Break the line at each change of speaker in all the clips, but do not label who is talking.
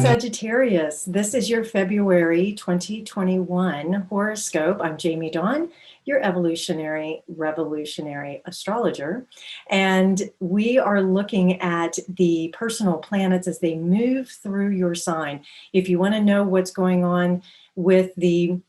Sagittarius, this is your February 2021 horoscope. I'm Jamie Dawn, your evolutionary, revolutionary astrologer. And we are looking at the personal planets as they move through your sign. If you want to know what's going on with the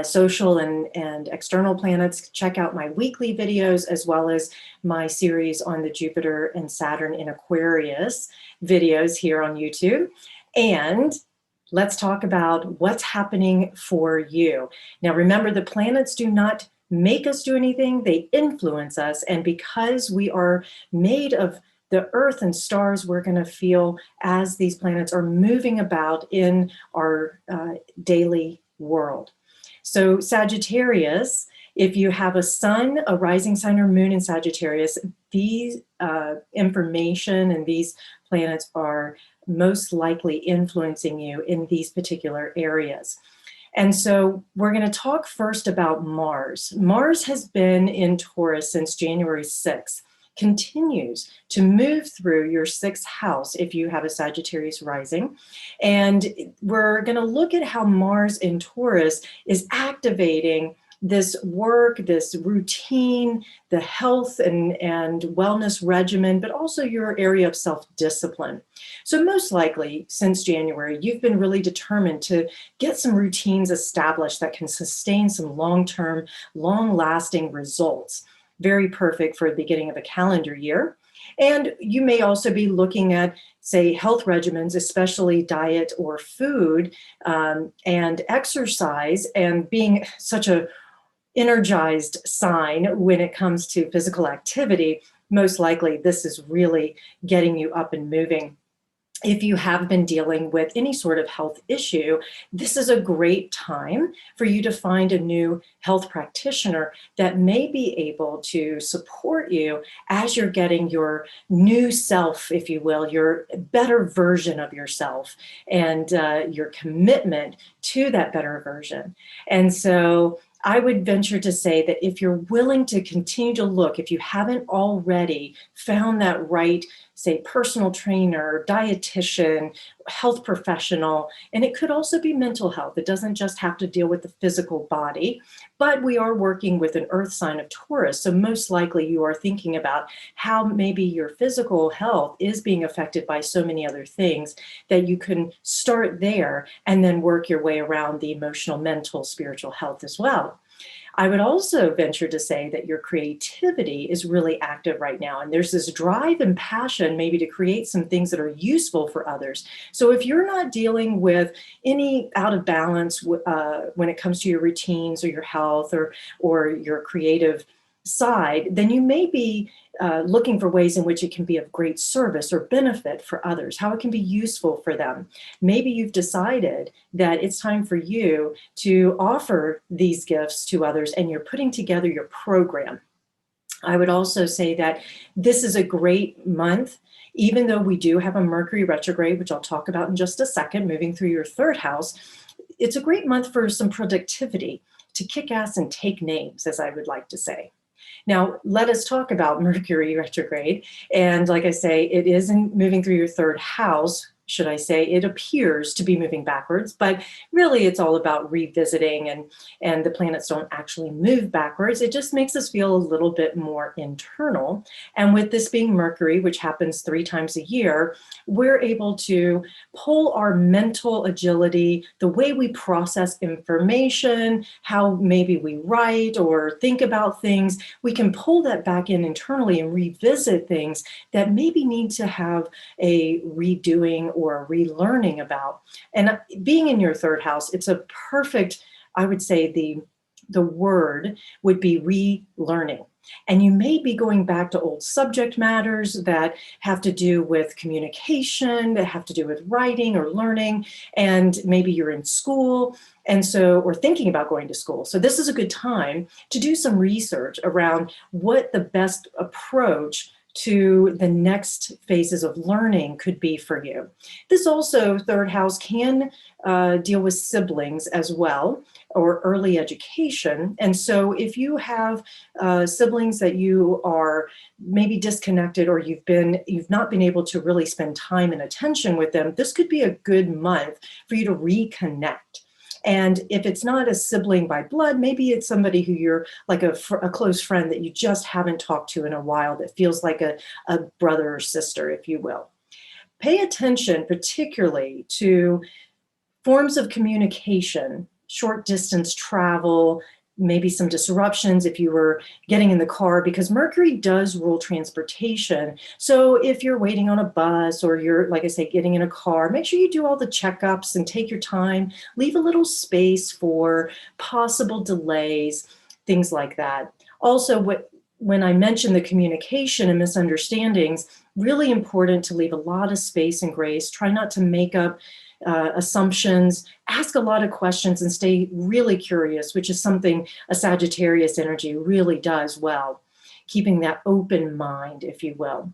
social and external planets, check out my weekly videos as well as my series on the Jupiter and Saturn in Aquarius videos here on YouTube. And let's talk about what's happening for you. Now, remember, the planets do not make us do anything, they influence us. And because we are made of the earth and stars, we're going to feel as these planets are moving about in our daily world. So Sagittarius, if you have a sun, a rising sign, or moon in Sagittarius, these information and these planets are most likely influencing you in these particular areas. And so we're going to talk first about Mars. Mars has been in Taurus since January 6th. Continues to move through your sixth house if you have a Sagittarius rising. And we're going to look at how Mars in Taurus is activating this work, this routine, the health and wellness regimen, but also your area of self-discipline. So most likely since January, you've been really determined to get some routines established that can sustain some long-term, long-lasting results. Very perfect for the beginning of a calendar year. And you may also be looking at, say, health regimens, especially diet or food, and exercise, and being such a energized sign when it comes to physical activity. Most likely this is really getting you up and moving. If you have been dealing with any sort of health issue, this is a great time for you to find a new health practitioner that may be able to support you as you're getting your new self, if you will, your better version of yourself and your commitment to that better version. And so I would venture to say that if you're willing to continue to look, if you haven't already found that right, say, personal trainer, dietitian, health professional, and it could also be mental health. It doesn't just have to deal with the physical body, but we are working with an earth sign of Taurus. So most likely you are thinking about how maybe your physical health is being affected by so many other things that you can start there and then work your way around the emotional, mental, spiritual health as well. I would also venture to say that your creativity is really active right now. And there's this drive and passion maybe to create some things that are useful for others. So if you're not dealing with any out of balance when it comes to your routines or your health or your creative side, then you may be looking for ways in which it can be of great service or benefit for others, how it can be useful for them. Maybe you've decided that it's time for you to offer these gifts to others and you're putting together your program. I would also say that this is a great month, even though we do have a Mercury retrograde, which I'll talk about in just a second, moving through your third house. It's a great month for some productivity, to kick ass and take names, as I would like to say. Now, let us talk about Mercury retrograde. And like I say, it isn't moving through your third house, should I say. It appears to be moving backwards, but really it's all about revisiting, and the planets don't actually move backwards. It just makes us feel a little bit more internal. And with this being Mercury, which happens 3 times a year, we're able to pull our mental agility, the way we process information, how maybe we write or think about things, we can pull that back in internally and revisit things that maybe need to have a redoing or a relearning about. And being in your third house, it's a perfect, I would say the word would be relearning. And you may be going back to old subject matters that have to do with communication, that have to do with writing or learning, and maybe you're in school, and so, or thinking about going to school. So this is a good time to do some research around what the best approach to the next phases of learning could be for you. This also, third house, can deal with siblings as well, or early education. And so if you have siblings that you are maybe disconnected, or you've not been able to really spend time and attention with them, this could be a good month for you to reconnect. And if it's not a sibling by blood, maybe it's somebody who you're like a close friend that you just haven't talked to in a while, that feels like a brother or sister, if you will. Pay attention particularly to forms of communication, short distance travel, maybe some disruptions if you were getting in the car, because Mercury does rule transportation. So if you're waiting on a bus, or you're, like I say, getting in a car, make sure you do all the checkups and take your time. Leave a little space for possible delays, things like that. Also, when I mention the communication and misunderstandings, really important to leave a lot of space and grace. Try not to make up assumptions, ask a lot of questions, and stay really curious, which is something a Sagittarius energy really does well, keeping that open mind, if you will.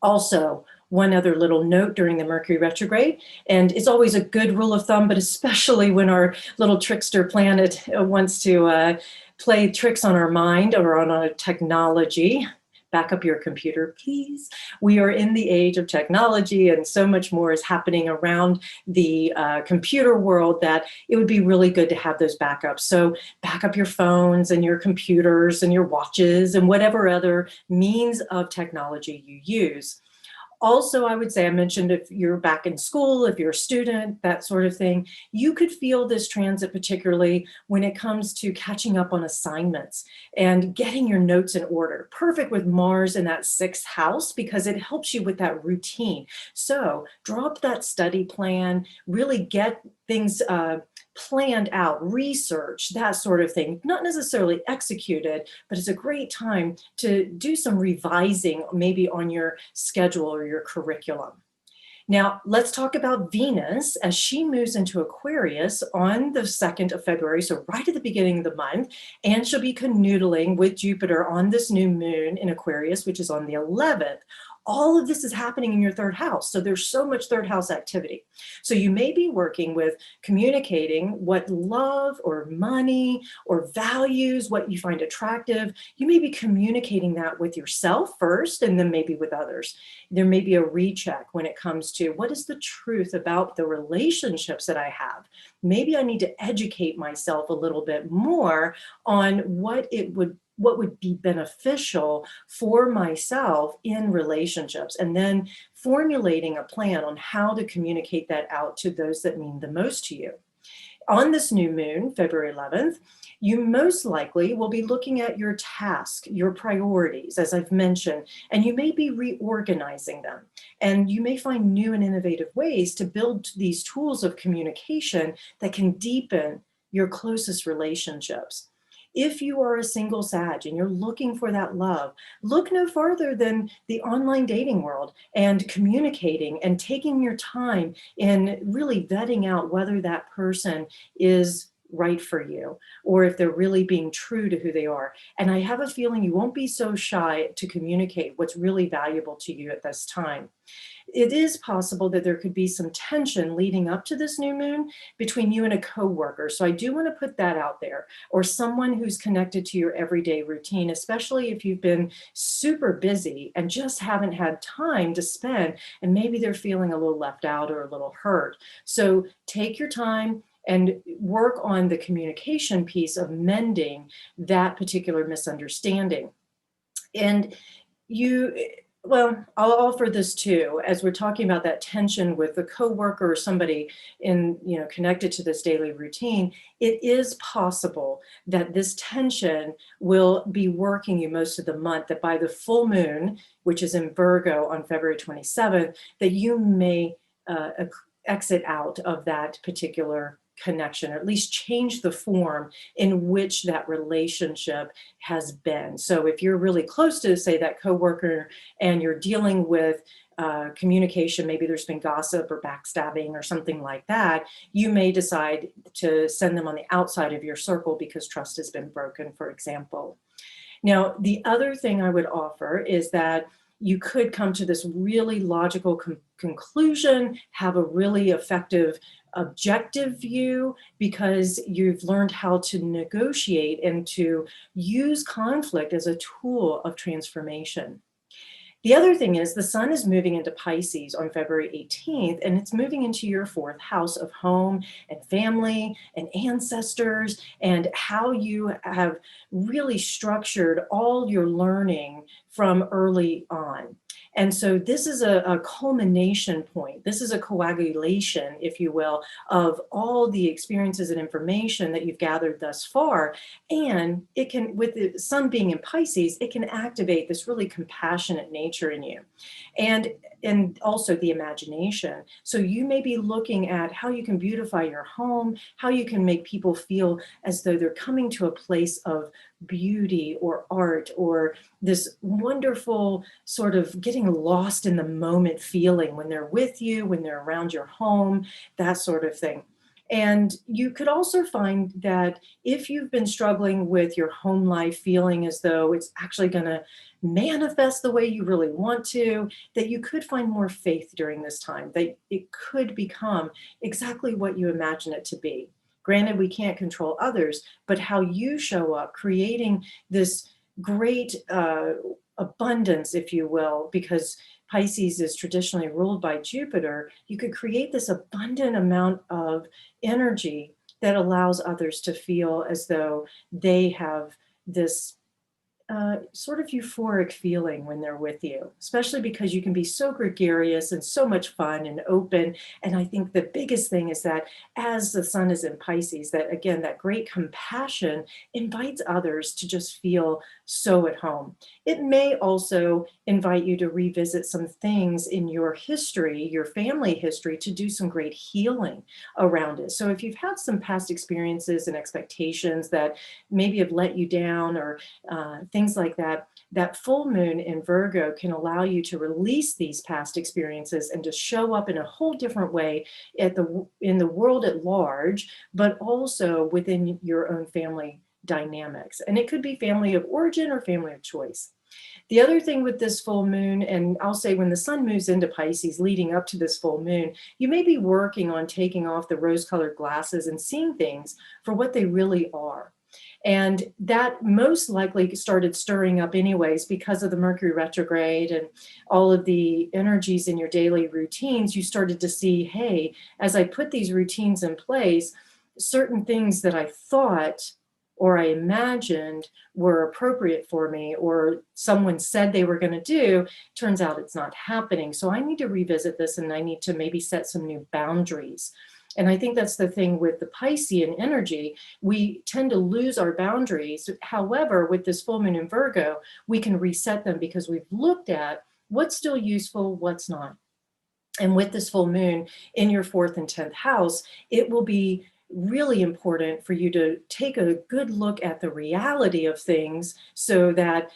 Also, one other little note during the Mercury retrograde, and it's always a good rule of thumb, but especially when our little trickster planet wants to play tricks on our mind or on our technology. Back up your computer, please. We are in the age of technology, and so much more is happening around the computer world that it would be really good to have those backups. So back up your phones and your computers and your watches and whatever other means of technology you use. Also, I would say, I mentioned if you're back in school, if you're a student, that sort of thing, you could feel this transit particularly when it comes to catching up on assignments and getting your notes in order. Perfect with Mars in that 6th house, because it helps you with that routine. So drop that study plan, really get things planned out, research, that sort of thing. Not necessarily executed, but it's a great time to do some revising, maybe on your schedule or your curriculum. Now, let's talk about Venus as she moves into Aquarius on the 2nd of February, so right at the beginning of the month, and she'll be canoodling with Jupiter on this new moon in Aquarius, which is on the 11th. All of this is happening in your 3rd house. So there's so much 3rd house activity. So you may be working with communicating what love or money or values, what you find attractive. You may be communicating that with yourself first, and then maybe with others. There may be a recheck when it comes to what is the truth about the relationships that I have. Maybe I need to educate myself a little bit more on what would be beneficial for myself in relationships, and then formulating a plan on how to communicate that out to those that mean the most to you. On this new moon, February 11th, you most likely will be looking at your task, your priorities, as I've mentioned, and you may be reorganizing them. And you may find new and innovative ways to build these tools of communication that can deepen your closest relationships. If you are a single Sag and you're looking for that love, look no farther than the online dating world and communicating and taking your time in really vetting out whether that person is right for you, or if they're really being true to who they are. And I have a feeling you won't be so shy to communicate what's really valuable to you at this time. It is possible that there could be some tension leading up to this new moon between you and a coworker. So I do want to put that out there, or someone who's connected to your everyday routine, especially if you've been super busy and just haven't had time to spend, and maybe they're feeling a little left out or a little hurt. So take your time and work on the communication piece of mending that particular misunderstanding. And well, I'll offer this too, as we're talking about that tension with a coworker or somebody connected to this daily routine. It is possible that this tension will be working you most of the month, that by the full moon, which is in Virgo on February 27th, that you may exit out of that particular connection, or at least change the form in which that relationship has been. So if you're really close to, say, that coworker, and you're dealing with communication, maybe there's been gossip or backstabbing or something like that, you may decide to send them on the outside of your circle because trust has been broken, for example. Now, the other thing I would offer is that you could come to this really logical conclusion, have a really effective objective view, because you've learned how to negotiate and to use conflict as a tool of transformation. The other thing is the sun is moving into Pisces on February 18th, and it's moving into your fourth house of home and family and ancestors, and how you have really structured all your learning from early on. And so this is a culmination point. This is a coagulation, if you will, of all the experiences and information that you've gathered thus far. And it can, with the sun being in Pisces, it can activate this really compassionate nature in you. And also the imagination. So you may be looking at how you can beautify your home, how you can make people feel as though they're coming to a place of beauty or art, or this wonderful sort of getting lost in the moment feeling when they're with you, when they're around your home, that sort of thing. And you could also find that if you've been struggling with your home life, feeling as though it's actually going to manifest the way you really want to, that you could find more faith during this time, that it could become exactly what you imagine it to be. Granted, we can't control others, but how you show up, creating this great abundance, if you will, because Pisces is traditionally ruled by Jupiter, you could create this abundant amount of energy that allows others to feel as though they have this sort of euphoric feeling when they're with you, especially because you can be so gregarious and so much fun and open. And I think the biggest thing is that as the sun is in Pisces, that again, that great compassion invites others to just feel so at home. It may also invite you to revisit some things in your history, your family history, to do some great healing around it. So if you've had some past experiences and expectations that maybe have let you down, or things like that, that full moon in Virgo can allow you to release these past experiences and to show up in a whole different way in the world at large, but also within your own family dynamics. And it could be family of origin or family of choice. The other thing with this full moon, and I'll say when the sun moves into Pisces leading up to this full moon, you may be working on taking off the rose-colored glasses and seeing things for what they really are. And that most likely started stirring up anyways because of the Mercury retrograde and all of the energies in your daily routines. You started to see, hey, as I put these routines in place, certain things that I thought or I imagined were appropriate for me, or someone said they were going to do, turns out it's not happening. So I need to revisit this, and I need to maybe set some new boundaries. And I think that's the thing with the Piscean energy. We tend to lose our boundaries. However, with this full moon in Virgo, we can reset them because we've looked at what's still useful, what's not. And with this full moon in your 4th and 10th house, it will be really important for you to take a good look at the reality of things so that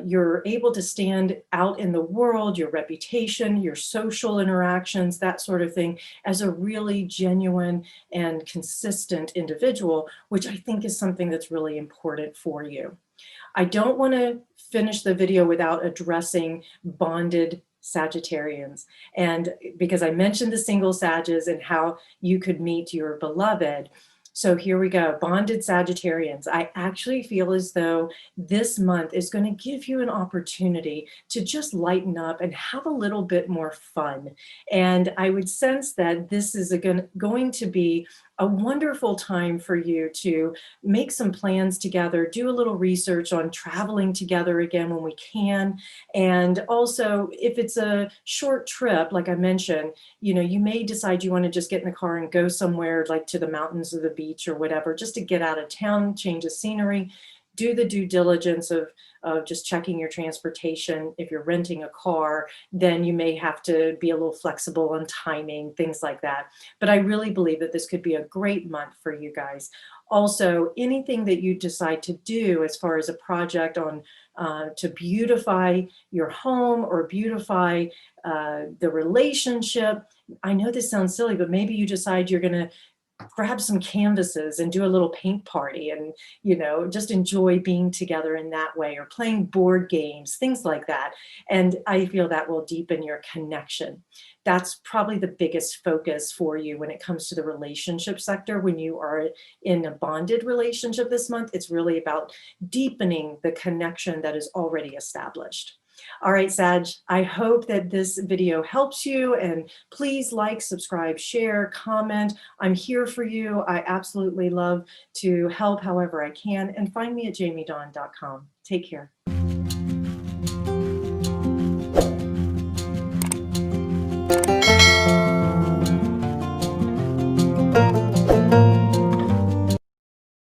you're able to stand out in the world, your reputation, your social interactions, that sort of thing, as a really genuine and consistent individual, which I think is something that's really important for you. I don't want to finish the video without addressing bonded Sagittarians. And because I mentioned the single Sages and how you could meet your beloved. So here we go, bonded Sagittarians. I actually feel as though this month is going to give you an opportunity to just lighten up and have a little bit more fun. And I would sense that this is going to be a wonderful time for you to make some plans together, do a little research on traveling together again when we can. And also, if it's a short trip, like I mentioned, you may decide you want to just get in the car and go somewhere like to the mountains or the beach or whatever, just to get out of town, change of scenery. Do the due diligence of just checking your transportation. If you're renting a car, then you may have to be a little flexible on timing, things like that. But I really believe that this could be a great month for you guys. Also, anything that you decide to do as far as a project on to beautify your home or beautify the relationship. I know this sounds silly, but maybe you decide you're going to grab some canvases and do a little paint party and, just enjoy being together in that way, or playing board games, things like that. And I feel that will deepen your connection. That's probably the biggest focus for you when it comes to the relationship sector. When you are in a bonded relationship this month, it's really about deepening the connection that is already established. All right, Sag, I hope that this video helps you, and please like, subscribe, share, comment. I'm here for you. I absolutely love to help however I can, and find me at jamiedawn.com. Take care.